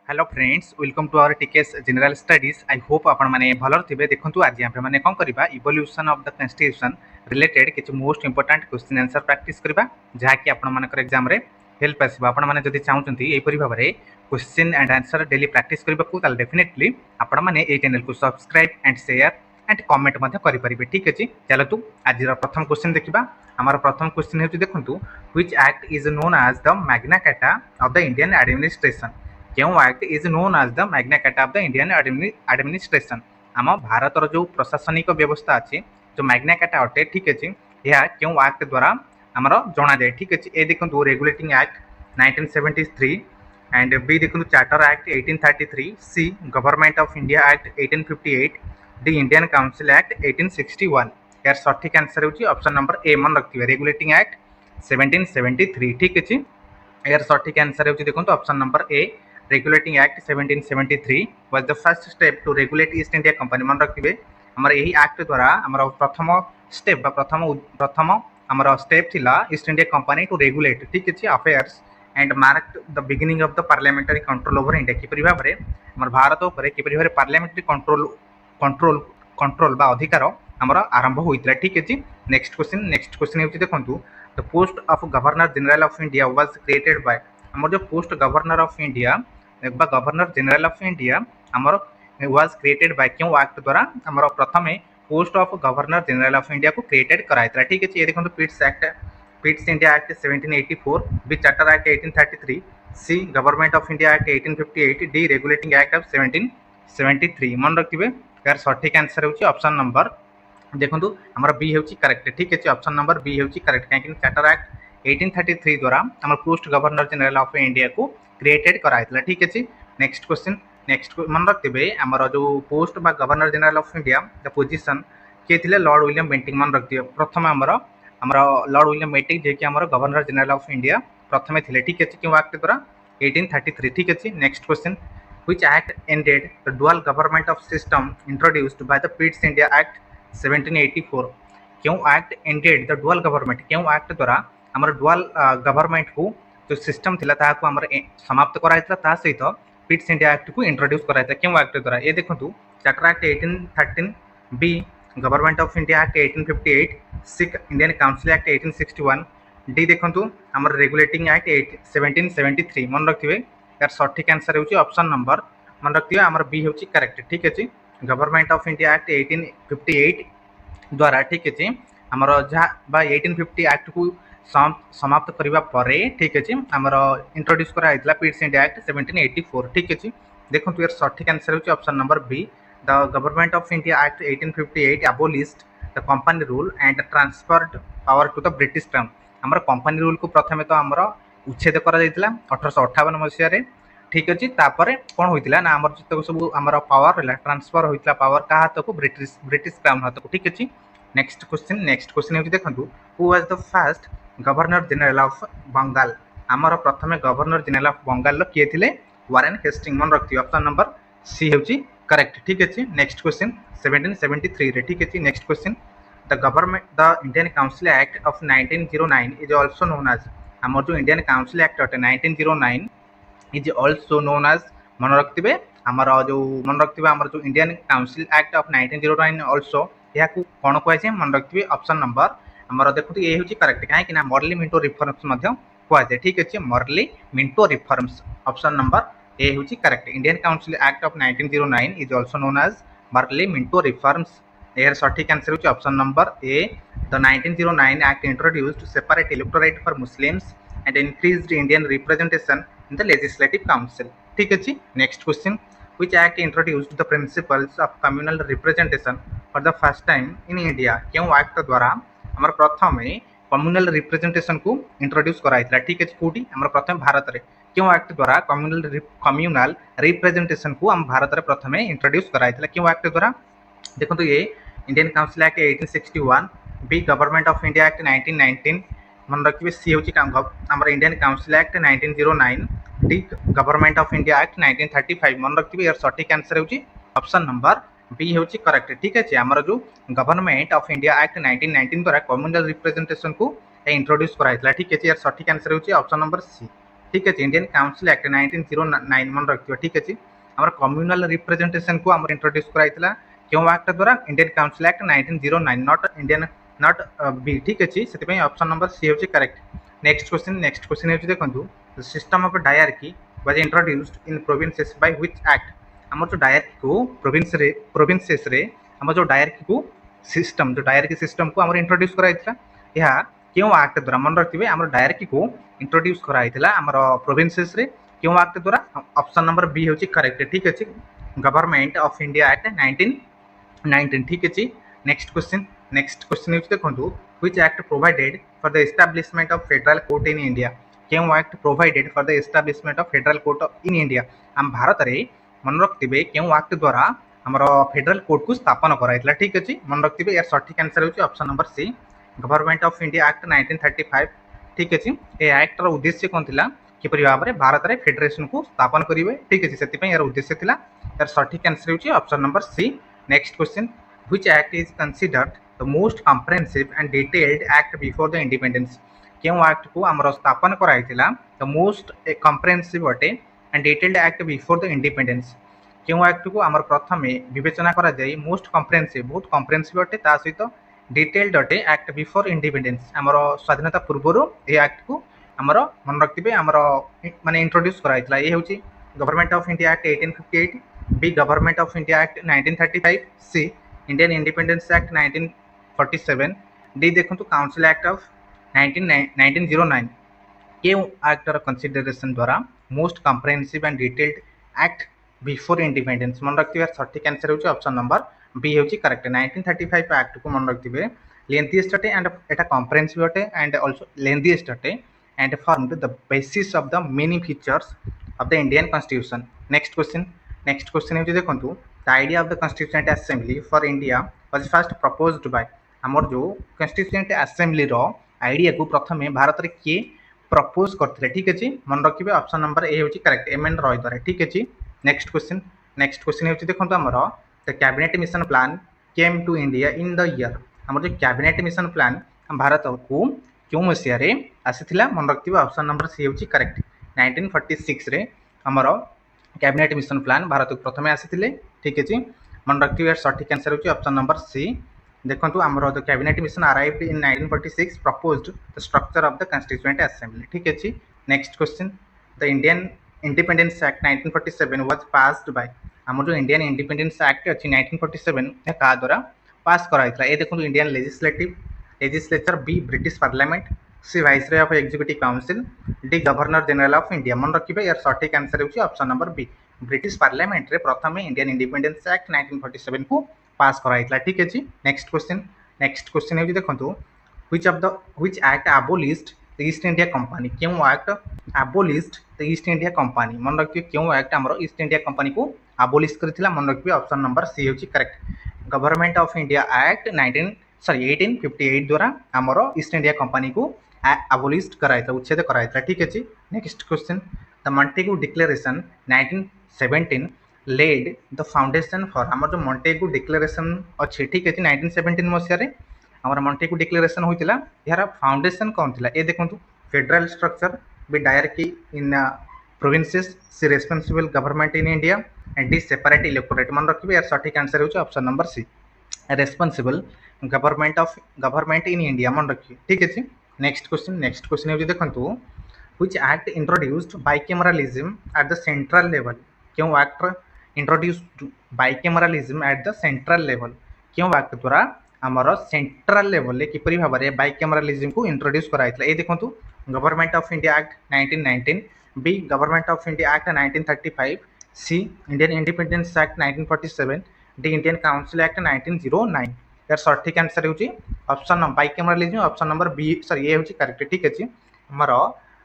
Hello friends, welcome to our TKS general studies. I hope आपण माने भलर थिबे। देखंतु आज हम माने कोन करबा evolution of the constitution related किछ most important question answer practice करबा, जहा कि आपण मानकर एग्जाम रे हेल्प आसीबा। आपण माने जदि चाहुचंती एई परि भाबरे question and answer daily practice करबा को, ताल डेफिनेटली आपण माने ए चैनल को subscribe and share and comment मध्ये करि परिबे। ठीक अछि, चलतु आज रो प्रथम क्वेश्चन देखिबा। हमर प्रथम क्वेश्चन हेतु देखंतु, which act is known as the Magna Carta of the Indian administration. क्यों act is known as the Magna Carta of the Indian administration. आम भारतर जो प्रशासनिक व्यवस्था अच्छी जो मैग्ना कार्टा अटे, ठीक अच्छे, यह क्यों एक्ट द्वारा आमर जना जाए। ठीक अच्छे, ए देखो रेगुलेटिंग एक्ट 1973 एंड बी देखो charter act 1833, C government of India act 1858, D Indian council act 1861। यार सठिक आंसर होची ऑप्शन नंबर ए। मन रखिए रेगुलेटिंग एक्ट 1773। ठीक अच्छे, यार सठिक आंसर होची देखो option number A. Regulating act 1773 was the first step to regulate East India company. मन रखिए हमर एही एक्ट द्वारा हमर प्रथम स्टेप बा प्रथम हमर स्टेप थिला East India Company to regulate, ठीक अछि, affairs and marked the beginning of the parliamentary control over India. किपरि भाबरे हमर भारत ऊपर किपरि भाबरे पार्लियामेंटरी कंट्रोल कंट्रोल बा अधिकार हमर आरंभ होइतला। ठीक अछि, नेक्स्ट क्वेश्चन हेउछि देखंतु, the post of governor general of India was created by. हमर जो पोस्ट गवर्नर ऑफ इंडिया बा गवर्नर जनरल ऑफ इंडिया हमर वाज क्रिएटेड बाय क्यों एक्ट द्वारा हमर प्रथमे post of governor general of India को क्रिएटेड कराइतला। ठीक अछि, ये देखंतु Pitt's India act 1784, B charter act 1833, C government of India act 1858, D regulating act of 1773। मन रखिबे यार सठिक आंसर होछि ऑप्शन नंबर देखंतु हमर बी होछि करेक्ट। ठीक अछि, ऑप्शन नंबर बी होछि करेक्ट, काहे कि चार्टर एक्ट 1833 द्वारा हमर post governor general of India को क्रिएटेड कराइतला। ठीक अछि, नेक्स्ट मन रखिबे हमर जो पोस्ट बा governor general of India the position के थिले लॉर्ड विलियम बेंटिंग। मन रखिबे प्रथम हमर लॉर्ड विलियम बेंटिंग जे कि हमर गवर्नर जनरल ऑफ इंडिया प्रथमे थिले। ठीक अछि, क्यों एक्ट द्वारा 1833। ठीक अछि, next question, which act ended the dual government of system introduced by the पिट्स India act 1784। क्यों act ended the dual government, क्यों एक्ट द्वारा हमर डुअल गवर्नमेंट को जो सिस्टम थिला ताको हमर समाप्त कराइतला, ता सहित पिट्स इंडिया एक्ट को इंट्रोड्यूस कराइतला क्यों एक्ट द्वारा। ये देखंतु charter act 1813, B government of India act 1858, C Indian council act 1861, D देखंतु हमर रेगुलेटिंग एक्ट 1773। मन रखिबे यार सठिक आंसर होची ऑप्शन नंबर मन रखिबे हमर बी होची करेक्ट। ठीक अछि, गवर्नमेंट ऑफ इंडिया एक्ट 1858 द्वारा, ठीक अछि, हमर जहा बा 1850 एक्ट को समाप्त करबा परे, ठीक अछि, हमर इंट्रोड्यूस करा आइतला पिट्स इंडिया एक्ट 1784। ठीक अछि, देखंतु यार सठिक आंसर होची option number B. The government of India act 1858 abolished the company rule and transferred power to the British crown. हमर कंपनी रूल को प्रथमे तो हमर उच्छेद करा जाइतला 1858 मसिया रे। ठीक अछि, तापरे कोन होइतला ना हमर जतक सब हमर पावर हला ट्रांसफर होइतला पावर का हाथ को ब्रिटिश क्राउन हाथ को। ठीक अछि, नेक्स्ट क्वेश्चन हेउछि देखंतु, who was the first governor general of Bengal. हमर प्रथमे गवर्नर जनरल ऑफ बंगाल किए थिले वारेन हेस्टिंग। मन रखियो ऑप्शन नंबर सी हेउछि करेक्ट। ठीक अछि, नेक्स्ट क्वेश्चन 1773 रे। ठीक अछि, next question, the Indian council act of 1909 is also known as. हमर जो इंडियन काउंसिल एक्ट अटे 1909 इज आल्सो नोन एज। मन रखिबे हमर जो मन रखिबे हमर जो Indian council act of 1909 also या को कोन कहै छै। मन रखिबे ऑप्शन नंबर हमर देखु ये होची करेक्ट, काहे कि ना मॉरली मिंटो रिफॉर्म्स मध्य कहै छै। ठीक अछि, Morley Minto reforms option number A होची correct. Indian council act of 1909 is also known as Morley Minto reforms. एयर सठिक आंसर होची option number A. The 1909 act introduced separate electorate for Muslims and increased Indian representation in the legislative council. ठीक अछि, next question, which act introduced the principles of communal representation for the first time in India. क्यों act द्वारा हमर प्रथमे communal representation को introduce कराइतला। ठीक अछि, कोठी हमर प्रथम भारत रे क्यों एक्ट द्वारा कम्युनल रिप्रेजेंटेशन को हम भारत रे प्रथमे इंट्रोड्यूस कराइतला क्यों एक्ट द्वारा। देखंतु ये Indian council act 1861, B government of India act 1919। मन रखिबे सी होची हमर Indian council act 1909, D government of India act 1935। मन रखिबे यार सठिक आंसर होची ऑप्शन नंबर बी होची करेक्ट। ठीक अछि, हमर जो गवर्नमेंट ऑफ इंडिया एक्ट 1919 द्वारा कम्युनल रिप्रेजेंटेशन को इंट्रोड्यूस कराइतला। ठीक अछि, यार सठिक आंसर होची ऑप्शन नंबर सी। ठीक है इंडियन काउंसिल एक्ट 1909 मन रखियो ठीक है हमर कम्युनल रिप्रेजेंटेशन को हमर इंट्रोड्यूस कराइतला क्यों एक्ट द्वारा Indian council act 1909 not Indian not be ठीक है सेति पई ऑप्शन नंबर सी होची करेक्ट नेक्स्ट क्वेश्चन होची देखंतु the system of dyarchy was introduced in provinces by which act हमर जो डायरकी को प्रोविंसेस रे हमर जो डायरकी को सिस्टम जो डायरकी सिस्टम को हमर इंट्रोड्यूस कराइतला यह क्यों एक्ट द्वारा मन रखिबे हमर डायरकी को इंट्रोड्यूस कराइतला हमर प्रोविंसेस रे क्यों एक्ट द्वारा ऑप्शन नंबर बी होची करेक्ट ठीक है गवर्नमेंट ऑफ इंडिया एक्ट 1919 ठीक है नेक्स्ट क्वेश्चन इज देखंतु which act provided for the establishment of federal court in India क्यों act provided for the establishment of federal court in India हम भारत रे मन रखिबे क्यों एक्ट द्वारा हमर फेडरल कोर्ट को स्थापन कराइतला ठीक है मन रखिबे यार सटीक आंसर होची option number C government of India act 1935 ठीक है ए एक्ट रो उद्देश्य कोन थिला किपरि भाव में भारत रे फेडरेशन को स्थापन करिवे ठीक है सेति पई यार उद्देश्य थिला यार सटीक आंसर होची option number C next question which act is considered the most comprehensive and detailed act before the independence क्यों एक्ट को हमर स्थापन कराइतिला द मोस्ट कॉम्प्रिहेंसिव अटे and detailed act before the independence क्यों एक्ट को हमर प्रथमे विवेचना करा जाय मोस्ट कॉम्प्रिहेंसिव बहुत कॉम्प्रिहेंसिव अटे ता सहित डिटेल्ड अटे एक्ट बिफोर इंडिपेंडेंस हमर स्वाधीनता पूर्व ए एक्ट को हमर मन रखिबे हमर माने इंट्रोड्यूस कराइतला ए होची government of India act 1858 B government of India act 1935 C Indian independence act 1947 D देखंतु काउंसिल एक्ट ऑफ 1909 के एक्ट कंसीडरेशन द्वारा most comprehensive and detailed act before independence मन रखिबे सटीक आंसर होची ऑप्शन नंबर बी होची correct 1935 act को मन रखिबे लेंथीएस्ट अटे एंड एटा कॉम्प्रिहेंसिव अटे एंड आल्सो लेंथीएस्ट अटे and formed the basis of the many features of the Indian Constitution. Next question है देखंतु the idea of the Constituent Assembly for India was first proposed by हमर जो Constituent Assembly रो idea को प्रथमे भारत रे किए propose करथिले ठीक अछि मन रखिबे ऑप्शन नंबर ए होची करेक्ट एम एन रॉय द्वारा ठीक अछि नेक्स्ट क्वेश्चन होची देखंतु हमर the cabinet mission plan came to India in the year हमर जो कैबिनेट मिशन प्लान हम भारत को क्यों मसीह रे आसीथिला मन रखिबे ऑप्शन नंबर सी होची करेक्ट 1946 रे हमर कैबिनेट मिशन प्लान भारत को प्रथमे आसीथिले ठीक अछि मन रखिबे सटीक आंसर होची ऑप्शन नंबर सी देखंतु हमर the cabinet mission arrived in 1946 proposed the structure of the constituent assembly ठीक अछि next question the Indian independence act 1947 was passed by हमर जो इंडियन इंडिपेंडेंस एक्ट अछि 1947 ए का द्वारा पास कराइतला ए देखंतु Indian legislature B British parliament C viceroy of executive council D governor general of India मन रखिबे यार सटीक आंसर होची option number B British parliament रे प्रथमे इंडियन इंडिपेंडेंस एक्ट 1947 को पास कराइतला ठीक अछि नेक्स्ट क्वेश्चन होची देखंतु which act abolished the East India Company क्यों act abolished the East India company मन रखिबे क्यों एक्ट हमरो ईस्ट इंडिया कंपनी को abolish करथिला मन रखिबे ऑप्शन नंबर सी होची correct government of India act 1858 द्वारा हमरो ईस्ट इंडिया कंपनी को abolished कराइतला उच्छेद कराइतला ठीक अछि next question the Montagu declaration 1917 led the foundation for हमर जो मॉन्टेगू डिक्लेरेशन अछि ठीक अछि 1917 मसिया रे हमर मॉन्टेगू डिक्लेरेशन होइतिला यार फाउंडेशन कोन थिला ए देखंतु federal structure B dyarchy in provinces C responsible government in India and D separate electorate मन रखिबे यार सटीक आंसर होची option number C responsible government in India मन रखिए ठीक है नेक्स्ट क्वेश्चन है देखंतु which act introduced bicameralism at the central level क्यों act introduced bicameralism at the central level क्यों एक्ट द्वारा हमर सेंट्रल लेवल ले किपरि भाव रे बाइकैमरलिज्म को इंट्रोड्यूस कराइतला ए देखंतु government of India act 1919 B government of India act 1935 C Indian independence act 1947 D Indian council act 1909 यार सटीक आंसर होची option bicameralism option number B sorry A होची करेक्ट ठीक अछि हमर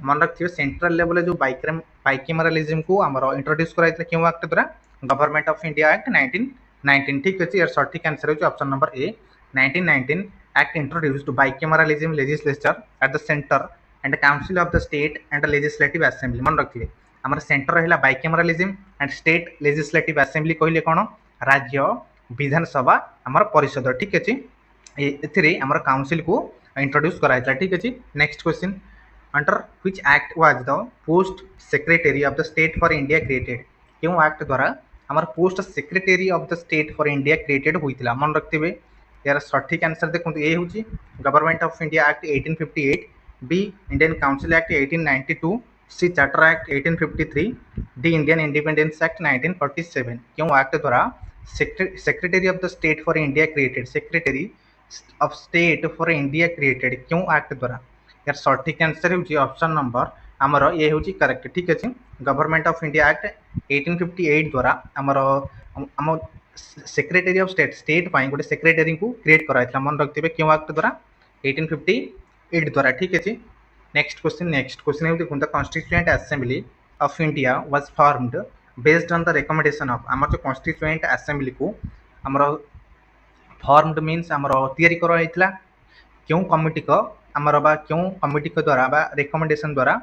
मन रखियो सेंट्रल लेवल जो बाइकैमरलिज्म को हमर इंट्रोड्यूस कराइतला क्यों एक्ट द्वारा गवर्नमेंट ऑफ इंडिया एक्ट 1919 ठीक अछि यार सटीक आंसर होची option number A 1919 act introduced bicameralism legislature at the centre and council of the state and legislative assembly मन रखिए हमर सेंटर रहला bicameralism and state legislative assembly कहले कोन राज्य विधानसभा हमर परिषद ठीक अछि एथिरे हमर काउंसिल को इंट्रोड्यूस कराइतला ठीक अछि next question under which act was the post secretary of the state for India created क्यों एक्ट द्वारा आमर post secretary of the state for India created होइतिला मन रखिबे यार सठिक आंसर देखो ए हूँ government of India act 1858 B Indian council act 1892 C charter act 1853 D Indian independence act 1947 क्यों एक्ट द्वारा secretary of the state for India created secretary of state for India created क्यों act द्वारा यार सठिक answer हूँ option number आमर ये हूँ करेक्ट ठीक अच्छे गवर्नमेंट ऑफ इंडिया एक्ट 1858 द्वारा आमर आम सेक्रेटरी ऑफ स्टेट स्टेट पाई गोटे सेक्रेटरी को क्रिएट कराइला मन रखिए क्यों एक्ट द्वारा 1858 द्वारा ठीक अच्छे नेक्स्ट क्वेश्चन देखो the constituent assembly of India was formed based on the recommendation of आमर जो कॉन्स्टिट्यूएंट असेंबली को आमर फॉर्म्ड मीन्स आमर तैयारी कराइला क्यों कमिटी को आमर बा क्यों कमिटी को द्वारा बा रिकमेंडेशन द्वारा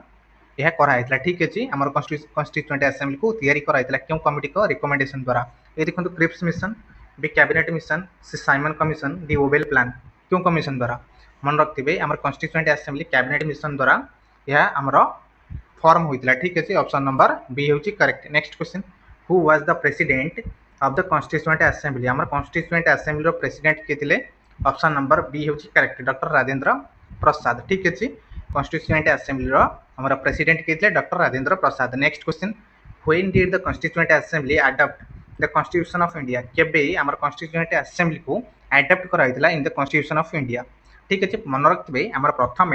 यह कराइला ठीक अच्छे आमर कॉन्स्टिट्यूएंट असेंबली को तैयारी कराइला क्यों कमिटी को रिकमेंडेशन द्वारा ये देखो Cripps mission B cabinet mission C Simon commission D Wavell plan क्यों कमिशन द्वारा मन रखिए आम कॉन्स्टिट्यूएंट असेंबली कैबिनेट मिशन द्वारा यह आमर फॉर्म होता ठीक अच्छे ऑप्शन नंबर बी हूँ correct next question who was the president of the constituent assembly आम कॉन्स्टिट्यूएंट असेंबली प्रेसिडेंट किए थे ऑप्शन नंबर बी हूँ करेक्ट डॉक्टर राजेंद्र प्रसाद ठीक अच्छे कॉन्स्टिट्यूएंट असेंबली आम प्रेसिडेंट किए थे doctor Rajendra Prasad next question when did the constituent assembly adopt the constitution of India केबे आम कॉन्स्टिट्यूएंट असेंबली को अडॉप्ट कराइला in the constitution of India ठीक अच्छे मन रखिए आम प्रथम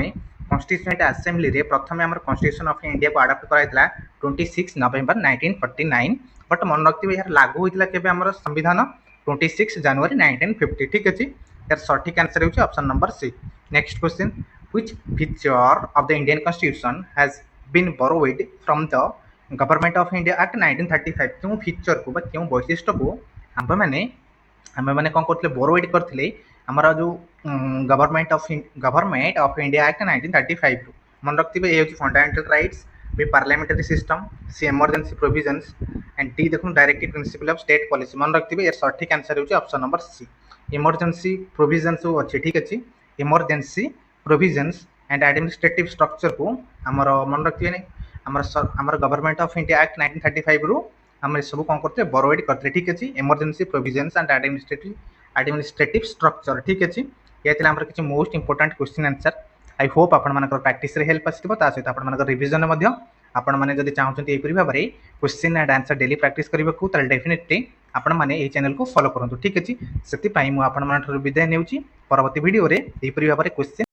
कॉन्स्टिट्यूएंट असेंबली रे प्रथम आम कॉन्स्टिट्यूशन ऑफ इंडिया को अडॉप्ट कराइला 26 नवेम्बर 1949 बट मन रखिए यार लागू होता केबे आम संविधान 26 जनवरी 1950 ठीक अच्छे यार सठिक आंसर होची option number C next question which feature of the Indian constitution has been borrowed from the government of India act 1935 क्यों फीचर को क्यों वैशिष्ट्य को आम मैंने कौन करते बोरोवेड करते आमर जो गवर्नमेंट ऑफ इंडिया एक्ट 1935 मन रखिए ये fundamental rights B parliamentary system C emergency provisions and D देखो directive principle of state policy मन रखिए यार सठिक आंसर होची option number C emergency provisions अच्छे ठीक अच्छे emergency provisions and administrative structure को आमर मन रखिए आमर गवर्नमेंट ऑफ इंडिया एक्ट 1935 रु आम सब कौन करते बोरोवेड करते ठीक अच्छे emergency provisions and administrative structure ठीक अच्छे ये किसी most important question answer I hope आपण प्रैक्टिस हेल्प आसो सहित आप रिविजन आपण मैंने जब चाहते यहपरी भाव में question and answer daily practice करने को डेफिनेटली आपण मैंने ये चैनल को फॉलो करूँ ठीक अच्छे से मुझे विदाय नेउची परवर्ती वीडियो रे यहपरी भाव में क्वेश्चन